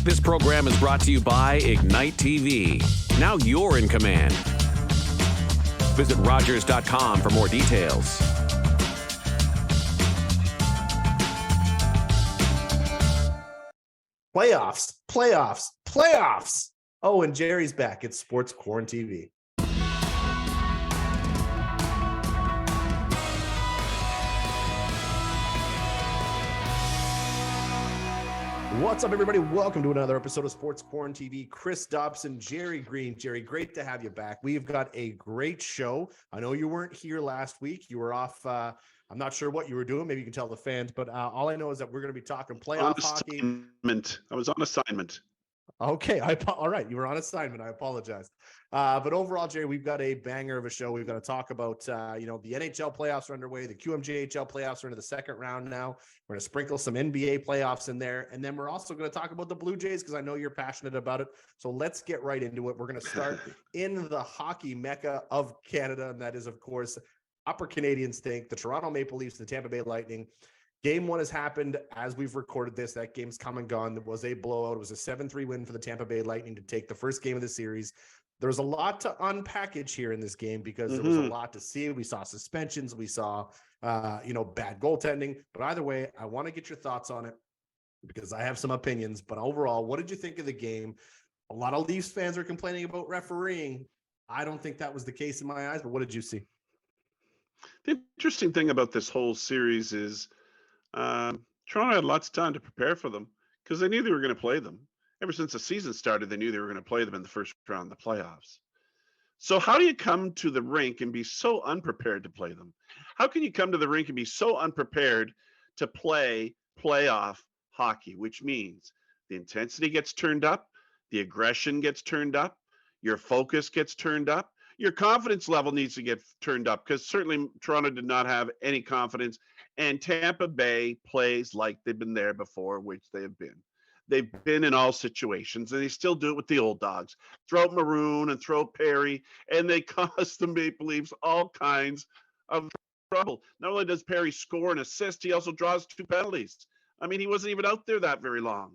This program is brought to you by Ignite TV. Now you're in command. Visit Rogers.com for more details. Playoffs. Oh, and Jerry's back. It's Sports QuaranTV. What's up, everybody? Welcome to another episode of Sports QuaranTV. Chris Dobson, Gerry Green. Jerry, great to have you back. We've got a great show. I know you weren't here last week. You were off. I'm not sure what you were doing. Maybe you can tell the fans, but all I know is that we're going to be talking playoff hockey. I was on assignment. Okay. All right. You were on assignment. I apologize. But overall, Jerry, we've got a banger of a show. We've got to talk about, the NHL playoffs are underway. The QMJHL playoffs are into the second round now. We're going to sprinkle some NBA playoffs in there. And then we're also going to talk about the Blue Jays because I know you're passionate about it. So let's get right into it. We're going to start in the hockey mecca of Canada. And that is, of course, Upper Canadian stink, the Toronto Maple Leafs, the Tampa Bay Lightning. Game one has happened as we've recorded this. That game's come and gone. There was a blowout. It was a 7-3 win for the Tampa Bay Lightning to take the first game of the series. There's a lot to unpackage here in this game because there was a lot to see. We saw suspensions. We saw, bad goaltending. But either way, I want to get your thoughts on it because I have some opinions. But overall, what did you think of the game? A lot of Leafs fans are complaining about refereeing. I don't think that was the case in my eyes, but what did you see? The interesting thing about this whole series is Toronto had lots of time to prepare for them because they knew they were going to play them. Ever since the season started, they knew they were going to play them in the first round of the playoffs. So how do you come to the rink and be so unprepared to play them? How can you come to the rink and be so unprepared to play playoff hockey, which means the intensity gets turned up, the aggression gets turned up, your focus gets turned up, your confidence level needs to get turned up because certainly Toronto did not have any confidence. And Tampa Bay plays like they've been there before, which they have been. They've been in all situations, and they still do it with the old dogs. Throw Maroon and throw Perry, and they cost the Maple Leafs all kinds of trouble. Not only does Perry score and assist, he also draws 2 penalties. I mean, he wasn't even out there that very long.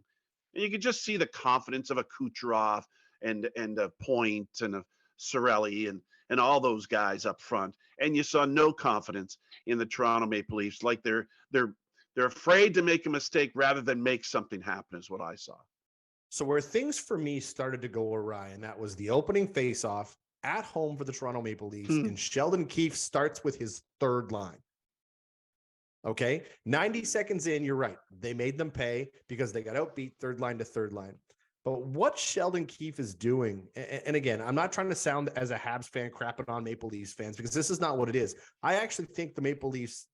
And you could just see the confidence of a Kucherov and a Point and a Cirelli and all those guys up front. And you saw no confidence in the Toronto Maple Leafs, like they're afraid to make a mistake rather than make something happen is what I saw. So where things for me started to go awry, and that was the opening faceoff at home for the Toronto Maple Leafs, and Sheldon Keefe starts with his third line. Okay, 90 seconds in, you're right. They made them pay because they got outbeat third line to third line. But what Sheldon Keefe is doing, and again, I'm not trying to sound as a Habs fan crapping on Maple Leafs fans because this is not what it is. I actually think the Maple Leafs,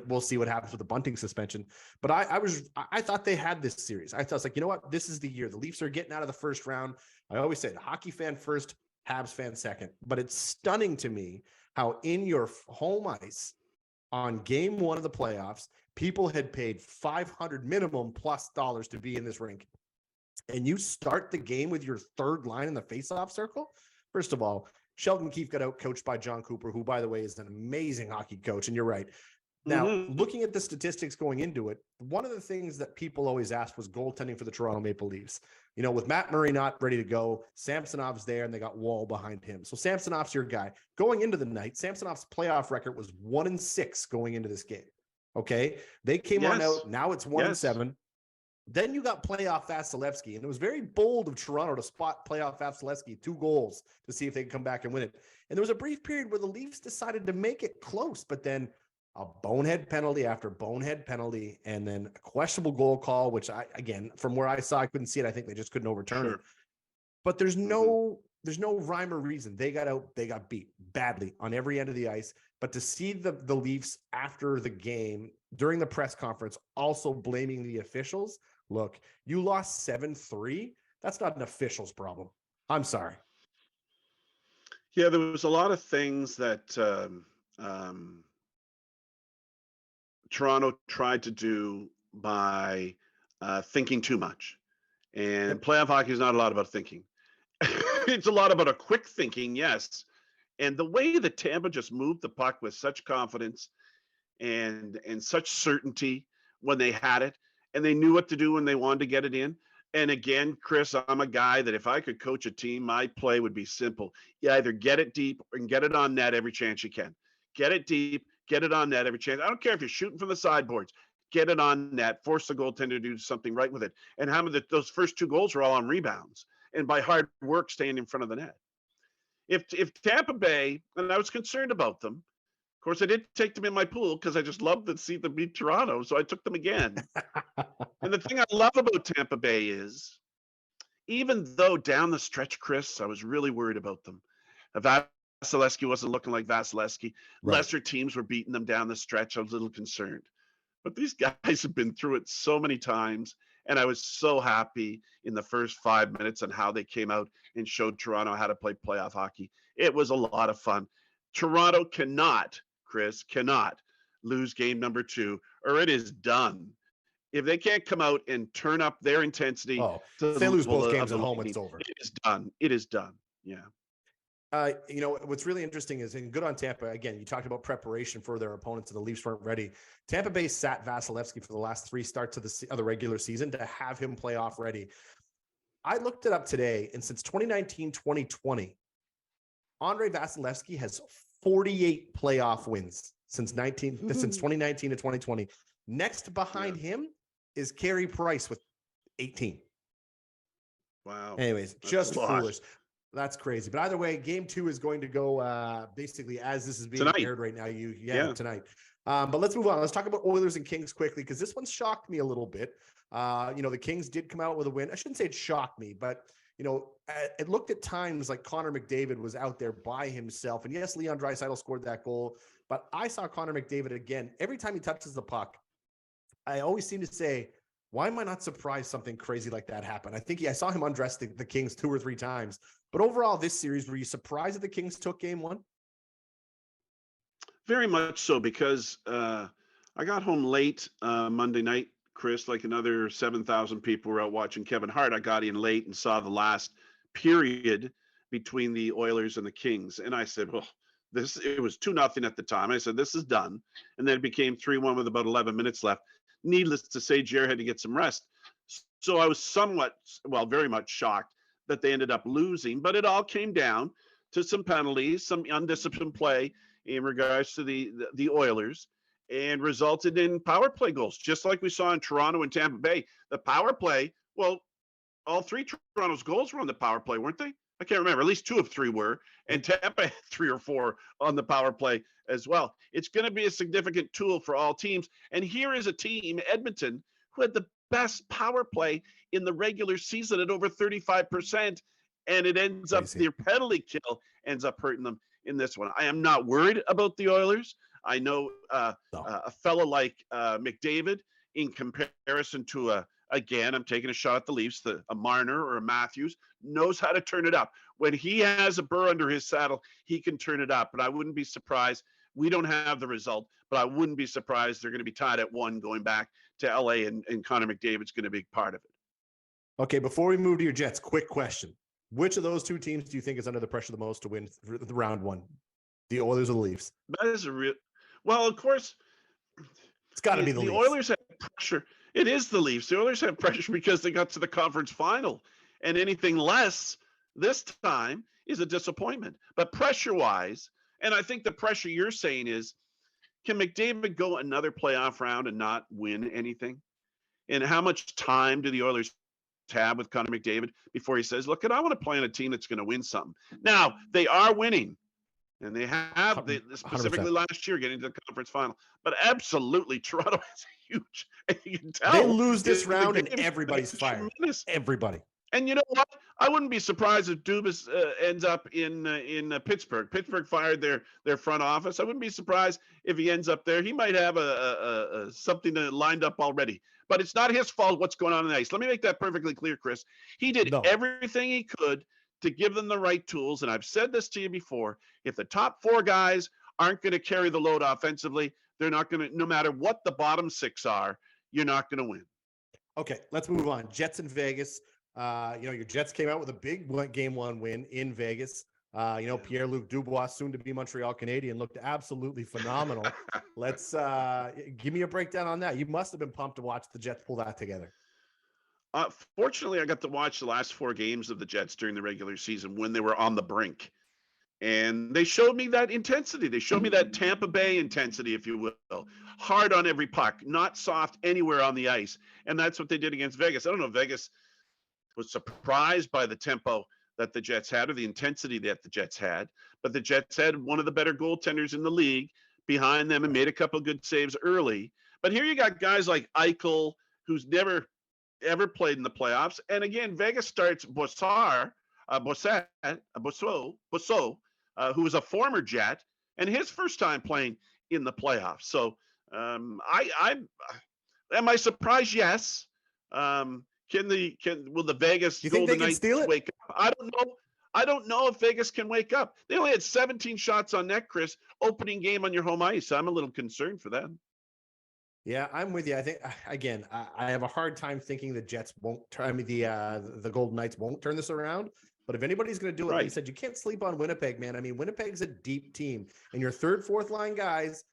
we'll see what happens with the bunting suspension, but I thought they had this series. I was like, you know what? This is the year. The Leafs are getting out of the first round. I always say the hockey fan first, Habs fan second. But it's stunning to me how in your home ice on game one of the playoffs, people had paid $500 minimum plus dollars to be in this rink. And you start the game with your third line in the faceoff circle. First of all, Sheldon Keefe got out coached by John Cooper, who, by the way, is an amazing hockey coach. And you're right. Now, looking at the statistics going into it, one of the things that people always asked was goaltending for the Toronto Maple Leafs. You know, with Matt Murray not ready to go, Samsonov's there, and they got Wall behind him. So Samsonov's your guy. Going into the night, Samsonov's playoff record was 1-6 going into this game. Okay? They came on out. Now it's 1-7. Then you got playoff Vasilevsky, and it was very bold of Toronto to spot playoff Vasilevsky 2 goals to see if they could come back and win it. And there was a brief period where the Leafs decided to make it close, but then a bonehead penalty after bonehead penalty, and then a questionable goal call, which again, from where I saw, I couldn't see it. I think they just couldn't overturn it. But there's no rhyme or reason. They got beat badly on every end of the ice. But to see the Leafs after the game during the press conference also blaming the officials, look, you lost 7-3. That's not an official's problem. I'm sorry. Yeah, there was a lot of things that Toronto tried to do by thinking too much. And playoff hockey is not a lot about thinking. It's a lot about a quick thinking, yes. And the way that Tampa just moved the puck with such confidence and such certainty when they had it, and they knew what to do when they wanted to get it in. And again, Chris, I'm a guy that if I could coach a team, my play would be simple. You either get it deep and get it on net every chance you can. Get it deep, get it on net every chance. I don't care if you're shooting from the sideboards. Get it on net, force the goaltender to do something right with it. And how many those first 2 goals are all on rebounds and by hard work staying in front of the net. If Tampa Bay, and I was concerned about them, of course, I did take them in my pool because I just loved to see them beat Toronto, so I took them again. And the thing I love about Tampa Bay is, even though down the stretch, Chris, I was really worried about them. Vasilevsky wasn't looking like Vasilevsky. Right. Lesser teams were beating them down the stretch. I was a little concerned. But these guys have been through it so many times, and I was so happy in the first 5 minutes on how they came out and showed Toronto how to play playoff hockey. It was a lot of fun. Toronto cannot, Chris, cannot lose game number 2, or it is done. If they can't come out and turn up their intensity, if they lose both games at home, it's over. It is done. It is done. Yeah. What's really interesting is, and good on Tampa, again, you talked about preparation for their opponents, and the Leafs weren't ready. Tampa Bay sat Vasilevsky for the last 3 starts of the regular season to have him playoff ready. I looked it up today, and since 2019-2020, Andrei Vasilevsky has 48 playoff wins since 2019 to 2020. Next behind him is Carey Price with 18. Wow. Anyways, just foolish. That's crazy. But either way, game 2 is going to go basically as this is being aired right now. Tonight. But let's move on. Let's talk about Oilers and Kings quickly, because this one shocked me a little bit. The Kings did come out with a win. I shouldn't say it shocked me, but it looked at times like Connor McDavid was out there by himself. And yes, Leon Draisaitl scored that goal, but I saw Connor McDavid again. Every time he touches the puck, I always seem to say, why am I not surprised something crazy like that happened? I saw him undress the Kings 2 or 3 times. But overall, this series, were you surprised that the Kings took game 1? Very much so, because I got home late Monday night, Chris, like another 7,000 people were out watching Kevin Hart. I got in late and saw the last period between the Oilers and the Kings. And I said, well, it was 2-0 at the time. I said, this is done. And then it became 3-1 with about 11 minutes left. Needless to say, Jerry had to get some rest. So I was very much shocked that they ended up losing, but it all came down to some penalties, some undisciplined play in regards to the Oilers, and resulted in power play goals, just like we saw in Toronto and Tampa Bay. The power play, well, all 3 Toronto's goals were on the power play, weren't they? I can't remember. At least 2 of 3 were, and Tampa had 3 or 4 on the power play as well. It's going to be a significant tool for all teams. And here is a team, Edmonton, who had the best power play in the regular season at over 35%, and it ends up, their penalty kill ends up hurting them in this one. I am not worried about the Oilers. I know a fellow like McDavid, in comparison to again, I'm taking a shot at the Leafs, a Marner or a Matthews, knows how to turn it up. When he has a burr under his saddle, he can turn it up. But I wouldn't be surprised. We don't have the result, but I wouldn't be surprised they're going to be tied at 1 going back to LA, and Connor McDavid's going to be part of it. Okay, before we move to your Jets, quick question. Which of those 2 teams do you think is under the pressure the most to win the round 1? The Oilers or the Leafs? That is well, of course, it's got to be the Leafs. The Oilers have pressure. It is the Leafs. The Oilers have pressure because they got to the conference final, and anything less this time is a disappointment. But pressure-wise, and I think the pressure you're saying is, can McDavid go another playoff round and not win anything? And how much time do the Oilers have with Connor McDavid before he says, look, I want to play on a team that's going to win something? Now, they are winning, and they have, specifically 100%. Last year, getting to the conference final. But absolutely, Toronto is huge. And you can tell. They lose this round, and everybody's fired. Everybody. And you know what? I wouldn't be surprised if Dubas ends up in Pittsburgh. Pittsburgh fired their front office. I wouldn't be surprised if he ends up there. He might have something lined up already. But it's not his fault what's going on the ice. Let me make that perfectly clear, Chris. He did everything he could to give them the right tools. And I've said this to you before. If the top 4 guys aren't going to carry the load offensively, they're not going to, no matter what the bottom 6 are, you're not going to win. Okay, let's move on. Jets in Vegas. Your Jets came out with a big game 1 win in Vegas. Pierre-Luc Dubois, soon to be Montreal Canadian, looked absolutely phenomenal. Let's give me a breakdown on that. You must have been pumped to watch the Jets pull that together. Fortunately, I got to watch the last 4 games of the Jets during the regular season when they were on the brink. And they showed me that intensity. They showed me that Tampa Bay intensity, if you will. Hard on every puck, not soft anywhere on the ice. And that's what they did against Vegas. I don't know if Vegas was surprised by the tempo that the Jets had or the intensity that the Jets had, but the Jets had one of the better goaltenders in the league behind them and made a couple good saves early. But here you got guys like Eichel, who's never ever played in the playoffs. And again, Vegas starts Bossard, Bosso, who was a former Jet, and his first time playing in the playoffs. So I am I surprised? Yes. Will the Vegas You think they Golden can Knights steal it? wake up? I don't know. I don't know if Vegas can wake up. They only had 17 shots on net, Chris. Opening game on your home ice. I'm a little concerned for them. Yeah, I'm with you. I think again, I have a hard time thinking the Jets won't turn. I mean, the Golden Knights won't turn this around. But if anybody's going to do it, like you Right. said, you can't sleep on Winnipeg, man. I mean, Winnipeg's a deep team, and your third, fourth line guys.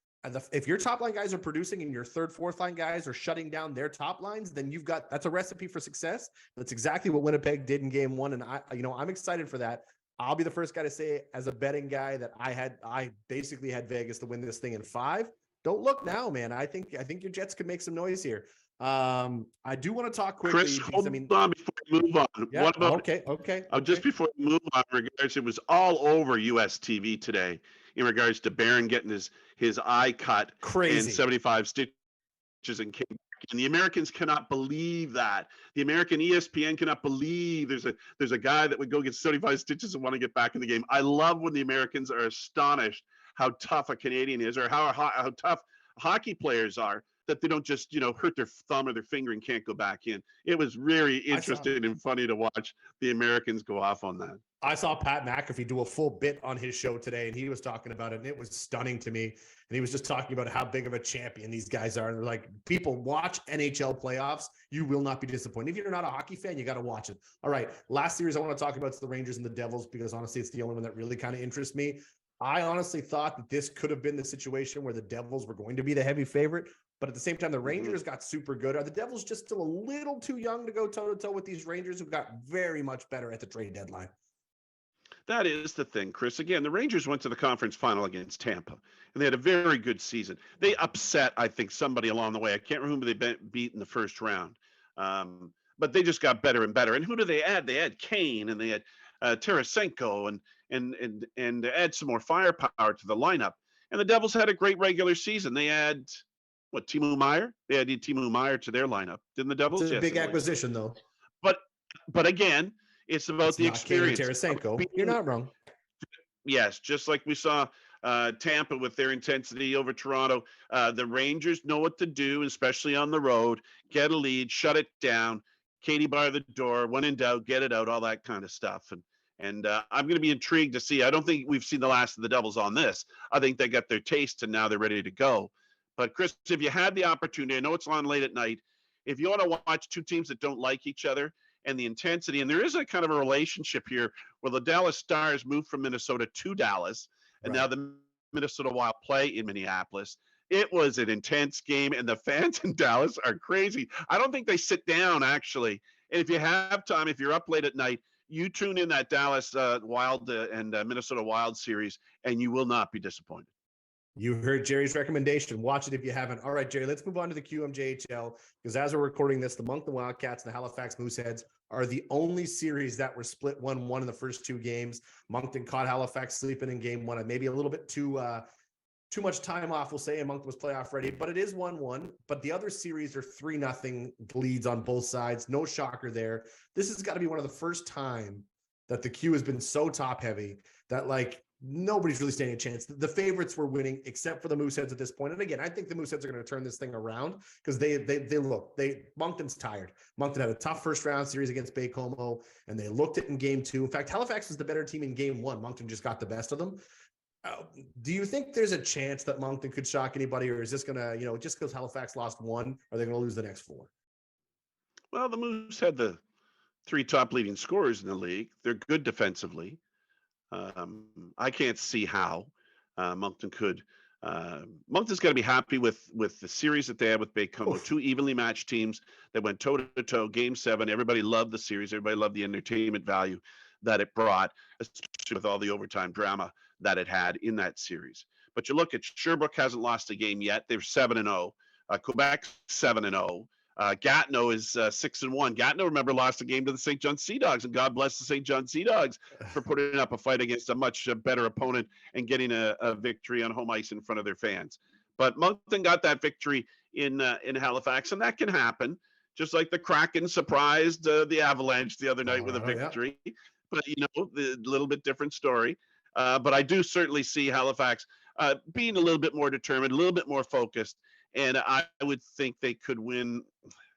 If your top line guys are producing and your third, fourth line guys are shutting down their top lines, then that's a recipe for success. That's exactly what Winnipeg did in game one. And I'm excited for that. I'll be the first guy to say, as a betting guy, that I basically had Vegas to win this thing in 5. Don't look now, man. I think your Jets could make some noise here. I do want to talk quickly. Chris, hold I mean, on before we move on. yeah, What about okay. just before we move on, regards, it was all over US TV today in regards to Barron getting his eye cut and Crazy. 75 stitches and came back. And the Americans cannot believe that. The American ESPN cannot believe there's a guy that would go get 75 stitches and want to get back in the game. I love when the Americans are astonished how tough a Canadian is, or how tough hockey players are, that they don't just hurt their thumb or their finger and can't go back in. It was very interesting and funny to watch the Americans go off on that. I saw Pat McAfee do a full bit on his show today, and he was talking about it, and it was stunning to me. And he was just talking about how big of a champion these guys are. And they're like, people, watch NHL playoffs. You will not be disappointed. If you're not a hockey fan, you got to watch it. All right. Last series I want to talk about is the Rangers and the Devils, because honestly, it's the only one that really kind of interests me. I honestly thought that this could have been the situation where the Devils were going to be the heavy favorite. But at the same time, the Rangers got super good. Are the Devils just still a little too young to go toe-to-toe with these Rangers who got very much better at the trade deadline? That is the thing, Chris. Again, the Rangers went to the conference final against Tampa, and they had a very good season. They upset, I think, somebody along the way. I can't remember who they beat in the first round, but they just got better and better. And who do they add? They had Kane, and they had Tarasenko, and add some more firepower to the lineup. And the Devils had a great regular season. They had Timo Meier? They added Timo Meier to their lineup. Didn't the Devils? It's a big acquisition, though. But again, it's about the experience. Tarasenko. You're not wrong. Yes, just like we saw Tampa with their intensity over Toronto. The Rangers know what to do, especially on the road. Get a lead, shut it down. Katie bar the door. When in doubt, get it out. All that kind of stuff. And I'm going to be intrigued to see. I don't think we've seen the last of the Devils on this. I think they got their taste, and now they're ready to go. But Chris, if you had the opportunity, I know it's on late at night. If you want to watch two teams that don't like each other, and the intensity, and there is a kind of a relationship here where the Dallas Stars moved from Minnesota to Dallas, and now the Minnesota Wild play in Minneapolis. It was an intense game, and the fans in Dallas are crazy. I don't think they sit down, actually. And if you have time, if you're up late at night, you tune in that Dallas Wild and Minnesota Wild series, and you will not be disappointed. You heard Jerry's recommendation. Watch it if you haven't. All right, Jerry, let's move on to the QMJHL, because as we're recording this, the Moncton Wildcats and the Halifax Mooseheads are the only series that were split 1-1 in the first 2 games. Moncton caught Halifax sleeping in game 1, and maybe a little bit too much time off, we'll say, and Moncton was playoff ready, but it is 1-1. But the other series are 3-0 leads on both sides. No shocker there. This has got to be one of the first time that the Q has been so top heavy that nobody's really standing a chance. The favorites were winning, except for the Mooseheads at this point. And again, I think the Mooseheads are going to turn this thing around, because Moncton's tired. Moncton had a tough first round series against Baie-Comeau, and they looked it in game 2. In fact, Halifax was the better team in game 1. Moncton just got the best of them. Do you think there's a chance that Moncton could shock anybody, or is this going to, just because Halifax lost 1, are they going to lose the next 4? Well, the Moose had the 3 top leading scorers in the league. They're good defensively. I can't see how Moncton could Moncton's got to be happy with the series that they had with Baie-Comeau. Oof. Two evenly matched teams that went toe to toe. Game 7. Everybody loved the series. Everybody loved the entertainment value that it brought, especially with all the overtime drama that it had in that series. But you look at Sherbrooke hasn't lost a game yet. They're 7-0. Quebec 7-0. Gatineau is 6-1. Gatineau, remember, lost a game to the St. John Sea Dogs, and God bless the St. John Sea Dogs for putting up a fight against a much better opponent and getting a victory on home ice in front of their fans. But Moncton got that victory in Halifax, and that can happen. Just like the Kraken surprised the Avalanche the other night with a victory. Yeah. But, the little bit different story. But I do certainly see Halifax being a little bit more determined, a little bit more focused. And I would think they could win.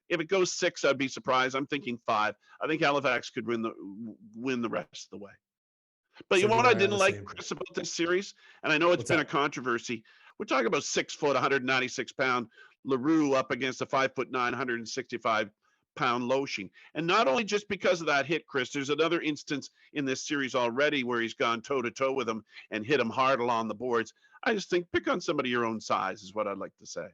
If it goes 6, I'd be surprised. I'm thinking 5. I think Halifax could win the rest of the way. But you know what I didn't like, Chris, about this series? And I know it's been a controversy. We're talking about 6 foot, 196 pound Leroux up against a 5'9", 165 pound Loshing. And not only just because of that hit, Chris, there's another instance in this series already where he's gone toe to toe with him and hit him hard along the boards. I just think pick on somebody your own size is what I'd like to say.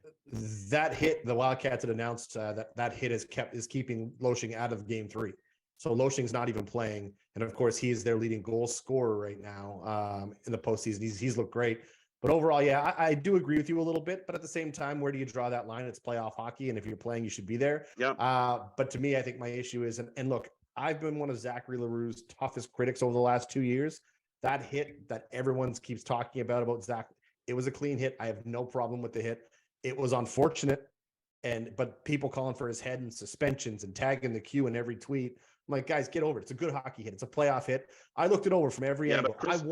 That hit, the Wildcats had announced that hit is keeping Loshing out of game 3. So Loshing's not even playing. And of course, he is their leading goal scorer right now in the postseason. He's looked great. But overall, yeah, I do agree with you a little bit. But at the same time, where do you draw that line? It's playoff hockey. And if you're playing, you should be there. Yeah. But to me, I think my issue is, and look, I've been one of Zachary Leroux's toughest critics over the last 2 years. That hit that everyone keeps talking about Zach, it was a clean hit. I have no problem with the hit. It was unfortunate. But people calling for his head and suspensions and tagging the Q in every tweet. I'm like, guys, get over it. It's a good hockey hit. It's a playoff hit. I looked it over from every angle. Chris,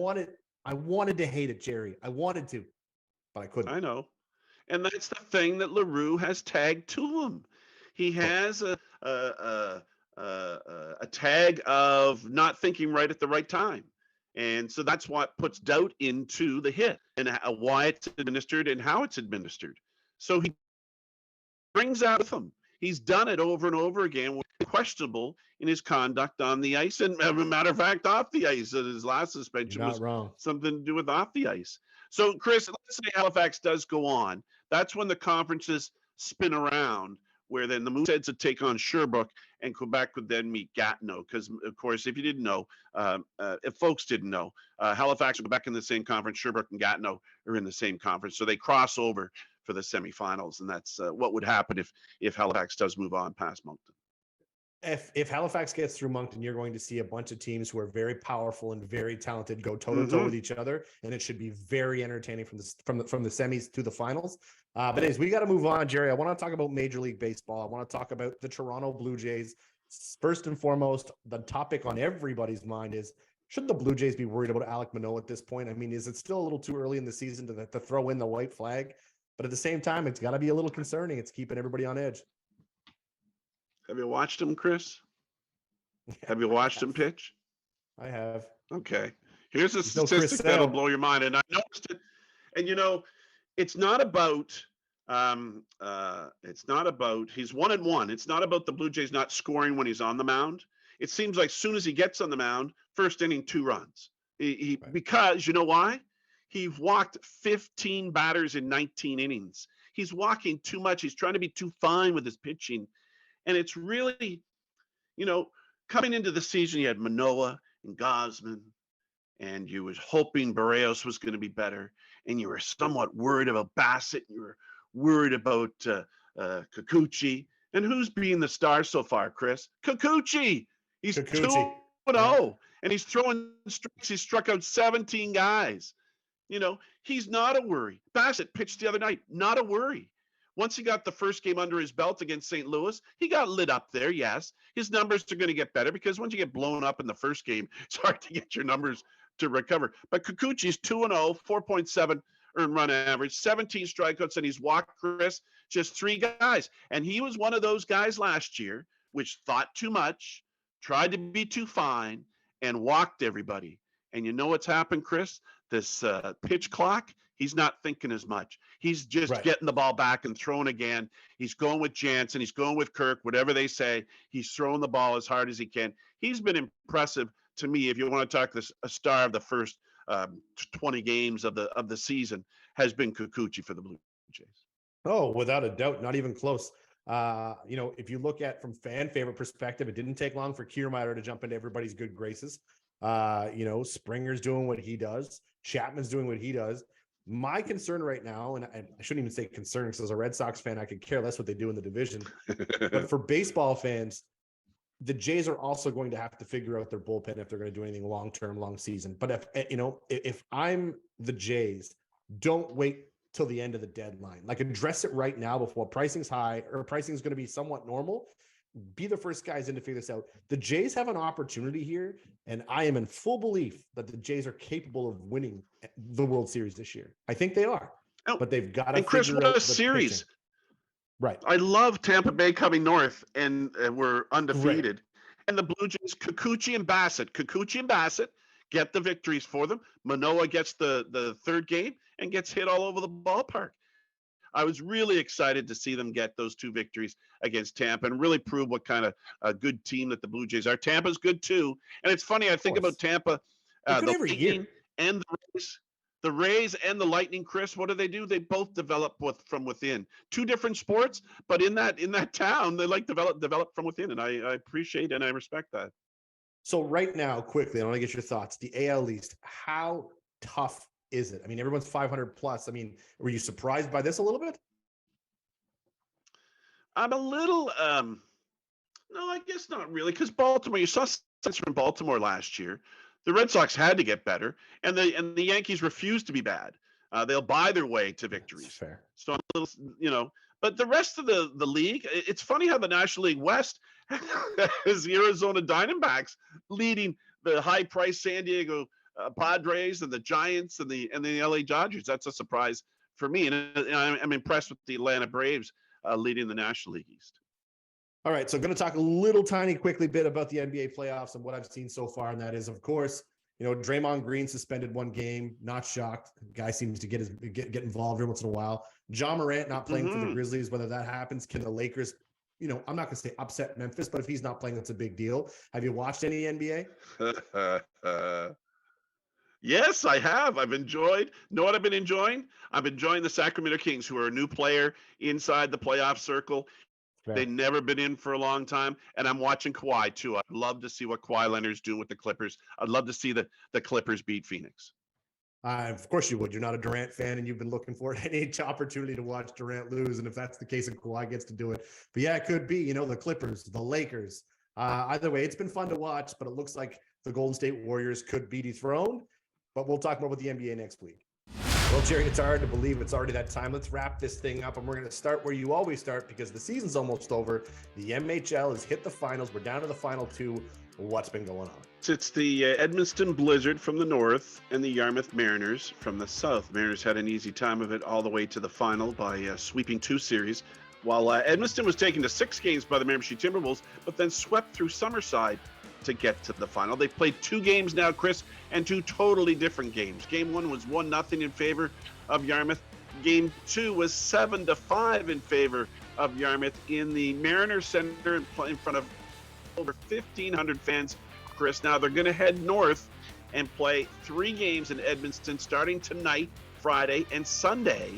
I wanted to hate it, Jerry. I wanted to, but I couldn't. I know. And that's the thing that Leroux has tagged to him. He has a tag of not thinking right at the right time. And so that's what puts doubt into the hit and why it's administered and how it's administered. So he brings that with him. He's done it over and over again, questionable in his conduct on the ice. And as a matter of fact, off the ice. His last suspension was something to do with off the ice. So, Chris, let's say Halifax does go on. That's when the conferences spin around, where then the Mooseheads would take on Sherbrooke and Quebec would then meet Gatineau. Because, of course, if you didn't know, if folks didn't know, Halifax and Quebec in the same conference, Sherbrooke and Gatineau are in the same conference. So they cross over for the semifinals. And that's what would happen if Halifax does move on past Moncton. If Halifax gets through Moncton, you're going to see a bunch of teams who are very powerful and very talented go toe-to-toe with each other, and it should be very entertaining from the semis to the finals. But anyways, we got to move on, Jerry. I want to talk about Major League Baseball. I want to talk about the Toronto Blue Jays. First and foremost, the topic on everybody's mind is, should the Blue Jays be worried about Alek Manoah at this point? I mean, is it still a little too early in the season to throw in the white flag? But at the same time, it's got to be a little concerning. It's keeping everybody on edge. Have you watched him, Chris? Have you watched him pitch? I have. Okay. Here's a statistic that'll blow your mind. And I noticed it. And, it's not about he's 1-1. It's not about the Blue Jays not scoring when he's on the mound. It seems like as soon as he gets on the mound, first inning, 2 runs. Because you know why? He walked 15 batters in 19 innings. He's walking too much. He's trying to be too fine with his pitching. And it's really, coming into the season, you had Manoah and Gosman, and you was hoping Barrios was going to be better, and you were somewhat worried about Bassett, and you were worried about Kikuchi. And who's being the star so far, Chris? Kikuchi. He's 2-0, and he's throwing strikes. He struck out 17 guys. He's not a worry. Bassett pitched the other night, not a worry. Once he got the first game under his belt against St. Louis, he got lit up there, yes. His numbers are going to get better because once you get blown up in the first game, it's hard to get your numbers to recover. But Kikuchi's 2-0, 4.7 earned run average, 17 strikeouts, and he's walked, Chris, just 3 guys. And he was one of those guys last year which thought too much, tried to be too fine, and walked everybody. And you know what's happened, Chris? This pitch clock, he's not thinking as much. He's just getting the ball back and throwing again. He's going with Jansen. He's going with Kirk, whatever they say. He's throwing the ball as hard as he can. He's been impressive to me. If you want to talk a star of the first 20 games of the season, has been Kikuchi for the Blue Jays. Oh, without a doubt, not even close. If you look at from fan favorite perspective, it didn't take long for Kiermaier to jump into everybody's good graces. Springer's doing what he does. Chapman's doing what he does. My concern right now, and I shouldn't even say concern because as a Red Sox fan, I could care less what they do in the division. But for baseball fans, the Jays are also going to have to figure out their bullpen if they're going to do anything long-term, long season. But if I'm the Jays, don't wait till the end of the deadline. Like, address it right now before pricing's high or pricing's going to be somewhat normal. Be the first guys in to figure this out. The Jays have an opportunity here, and I am in full belief that the Jays are capable of winning the World Series this year. I think they are, but they've got to. And Chris, what a series! Pitching. Right. I love Tampa Bay coming north, and we're undefeated. Right. And the Blue Jays, Kikuchi and Bassett get the victories for them. Manoah gets the third game and gets hit all over the ballpark. I was really excited to see them get those 2 victories against Tampa and really prove what kind of a good team that the Blue Jays are. Tampa's good too. And it's funny, I think about Tampa, the Lightning and the Rays and the Lightning, Chris, what do? They both develop from within. 2 different sports, but in that town, they like develop from within. And I appreciate and I respect that. So right now, quickly, I want to get your thoughts. The AL East, how tough is it? I mean, everyone's 500 plus. I mean, were you surprised by this a little bit? I'm a little, no, I guess not really, because Baltimore, you saw sense from Baltimore last year. The Red Sox had to get better, and the Yankees refused to be bad. They'll buy their way to victories. That's fair. So I'm a little, but the rest of the league, it's funny how the National League West has the Arizona Diamondbacks leading the high-priced San Diego Padres and the Giants and the LA Dodgers. That's a surprise for me, and I'm impressed with the Atlanta Braves leading the National League East. All right, so I'm going to talk a little tiny quickly bit about the NBA playoffs and what I've seen so far, and that is, of course, Draymond Green suspended 1 game. Not shocked. The guy seems to get involved every once in a while. Ja Morant not playing for the Grizzlies. Whether that happens, can the Lakers? I'm not going to say upset Memphis, but if he's not playing, that's a big deal. Have you watched any NBA? Yes, I have. I've enjoyed. Know what I've been enjoying? I've been enjoying the Sacramento Kings, who are a new player inside the playoff circle. Fair. They've never been in for a long time. And I'm watching Kawhi, too. I'd love to see what Kawhi Leonard's doing with the Clippers. I'd love to see the Clippers beat Phoenix. Of course you would. You're not a Durant fan, and you've been looking for any opportunity to watch Durant lose. And if that's the case, and Kawhi gets to do it. But yeah, it could be, the Clippers, the Lakers. Either way, it's been fun to watch, but it looks like the Golden State Warriors could be dethroned. But we'll talk more about the NBA next week. Well, Gerry, it's hard to believe it's already that time. Let's wrap this thing up, and we're going to start where you always start because the season's almost over. The MHL has hit the finals. We're down to the final 2. What's been going on? It's the Edmonton Blizzard from the north and the Yarmouth Mariners from the south. Mariners had an easy time of it all the way to the final by sweeping 2 series, while Edmonton was taken to 6 games by the Miramichi Timberwolves, but then swept through Summerside to get to the final. They've played 2 games now, Chris, and 2 totally different games. Game 1 was 1-0 in favor of Yarmouth. Game 2 was 7-5 in favor of Yarmouth in the Mariners Center in front of over 1,500 fans, Chris. Now they're going to head north and play 3 games in Edmonton starting tonight, Friday, and Sunday.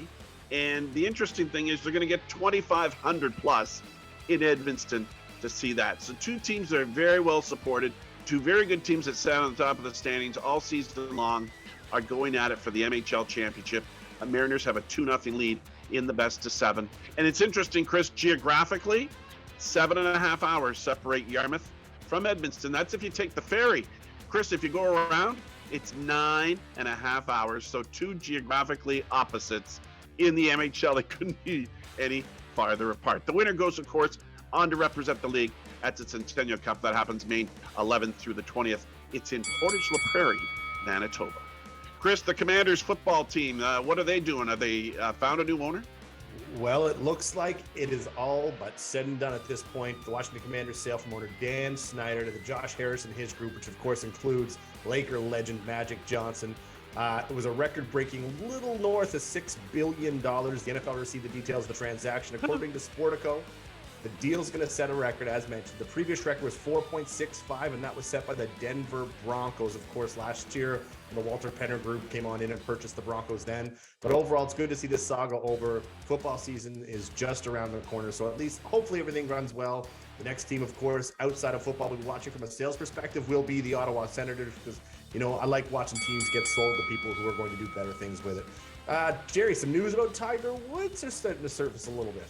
And the interesting thing is they're going to get 2,500 plus in Edmonton to see that. So 2 teams that are very well supported, 2 very good teams that sat on the top of the standings all season long are going at it for the MHL championship. The Mariners have a 2-0 lead in the best of 7. And it's interesting, Chris, geographically, 7.5 hours separate Yarmouth from Edmonton. That's if you take the ferry. Chris, if you go around, it's 9.5 hours. So 2 geographically opposites in the MHL that couldn't be any farther apart. The winner goes, of course, on to represent the league at the Centennial Cup. That happens May 11th through the 20th. It's in Portage La Prairie, Manitoba. Chris, the Commanders football team, what are they doing? Have they found a new owner? Well, it looks like it is all but said and done at this point. The Washington Commanders sail from owner Dan Snyder to the Josh Harris and his group, which of course includes Laker legend Magic Johnson. It was a record-breaking little north of $6 billion. The NFL received the details of the transaction. According to Sportico, The deal's going to set a record, as mentioned. The previous record was 4.65, and that was set by the Denver Broncos, of course, last year. The Walter Penner Group came on in and purchased the Broncos then. But overall, it's good to see this saga over. Football season is just around the corner, so at least hopefully everything runs well. The next team, of course, outside of football, we'll be watching from a sales perspective will be the Ottawa Senators, because, you know, I like watching teams get sold to people who are going to do better things with it. Gerry, some news about Tiger Woods are starting to surface a little bit.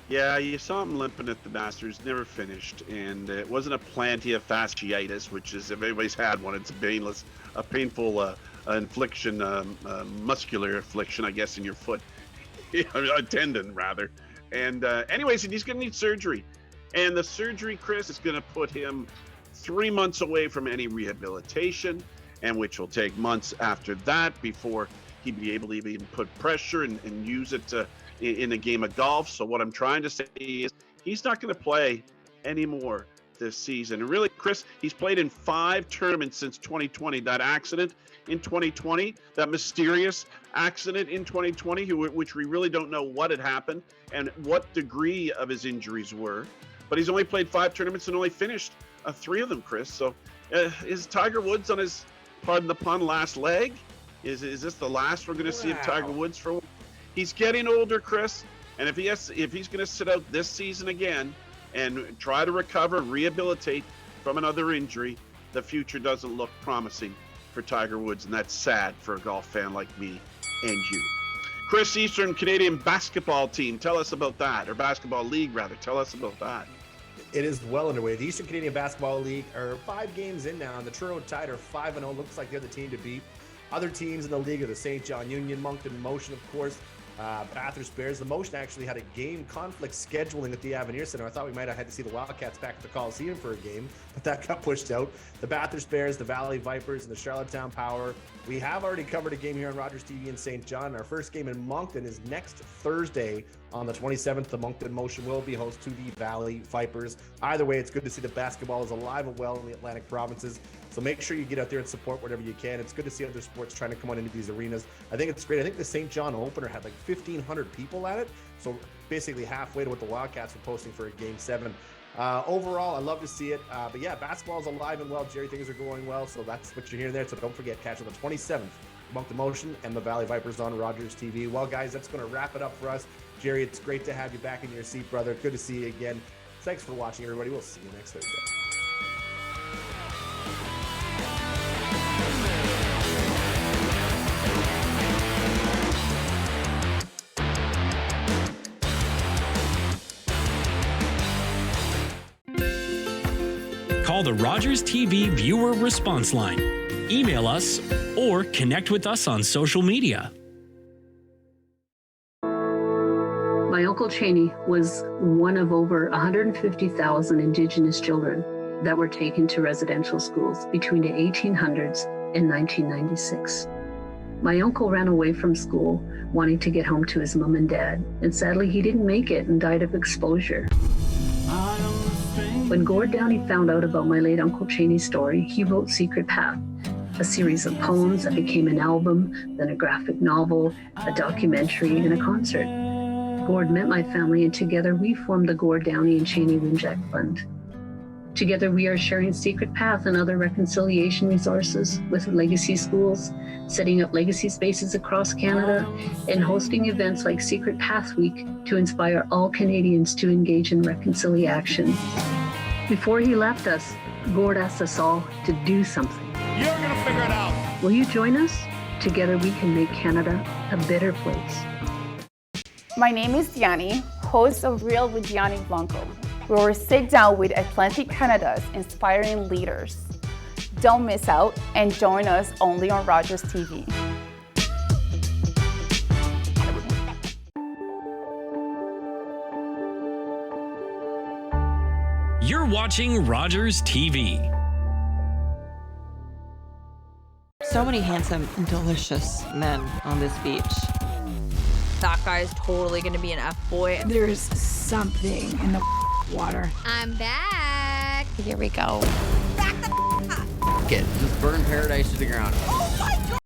Yeah, you saw him limping at the Masters, never finished, and it wasn't a plantar fasciitis, which is, if anybody's had one, it's a painful infliction, muscular affliction, I guess, in your foot, a tendon rather. And anyways, he's going to need surgery, and the surgery, Chris, is going to put him 3 months away from any rehabilitation, and which will take months after that before he'd be able to even put pressure and use it in a game of golf. So what I'm trying to say is he's not going to play anymore this season. And really, Chris, he's played in 5 tournaments since 2020. That accident in 2020, that mysterious accident in 2020, which we really don't know what had happened and what degree of his injuries were. But he's only played 5 tournaments and only finished 3 of them, Chris. So is Tiger Woods on his, pardon the pun, last leg? Is this the last we're going to see of Tiger Woods for? He's getting older, Chris, and if he's going to sit out this season again and try to recover and rehabilitate from another injury, the future doesn't look promising for Tiger Woods, and that's sad for a golf fan like me and you. Chris, Eastern Canadian basketball team, tell us about that, or basketball league rather, tell us about that. It is well underway. The Eastern Canadian Basketball League are 5 games in now, and the Toronto Tide are 5-0. Looks like they're the team to beat. Other teams in the league are the St. John Union, Moncton Motion, of course, Bathurst Bears. The Motion actually had a game conflict scheduling at the Avenir Center. I thought we might have had to see the Wildcats back at the Coliseum for a game, but that got pushed out. The Bathurst Bears, the Valley Vipers, and the Charlottetown Power. We have already covered a game here on Rogers TV in St. John. Our first game in Moncton is next Thursday on the 27th. The Moncton Motion will be host to the Valley Vipers. Either way, it's good to see the basketball is alive and well in the Atlantic provinces. So make sure you get out there and support whatever you can. It's good to see other sports trying to come on into these arenas. I think it's great. I think the St. John opener had like 1,500 people at it. So basically halfway to what the Wildcats were posting for a Game 7. Overall, I love to see it. But yeah, basketball is alive and well. Gerry, things are going well. So that's what you're hearing there. So don't forget, catch on the 27th, Moncton Motion and the Valley Vipers on Rogers TV. Well, guys, that's going to wrap it up for us. Gerry, it's great to have you back in your seat, brother. Good to see you again. Thanks for watching, everybody. We'll see you next Thursday. Call the Rogers TV viewer response line. Email us or connect with us on social media. My Uncle Cheney was one of over 150,000 Indigenous children that were taken to residential schools between the 1800s and 1996. My uncle ran away from school wanting to get home to his mom and dad, and sadly he didn't make it and died of exposure. When Gord Downey found out about my late Uncle Cheney's story, he wrote Secret Path, a series of poems that became an album, then a graphic novel, a documentary, and a concert. Gord met my family, and together we formed the Gord Downey and Cheney Winjack Fund. Together we are sharing Secret Path and other reconciliation resources with legacy schools, setting up legacy spaces across Canada, and hosting events like Secret Path Week to inspire all Canadians to engage in reconciliation. Before he left us, Gord asked us all to do something. You're gonna figure it out. Will you join us? Together we can make Canada a better place. My name is Diani, host of Real with Diani Blanco, where we sit down with Atlantic Canada's inspiring leaders. Don't miss out and join us only on Rogers TV. You're watching Rogers TV. So many handsome and delicious men on this beach. That guy's totally gonna be an F-boy. There's something in the water. I'm back. Here we go. Back the up. Just burn paradise to the ground.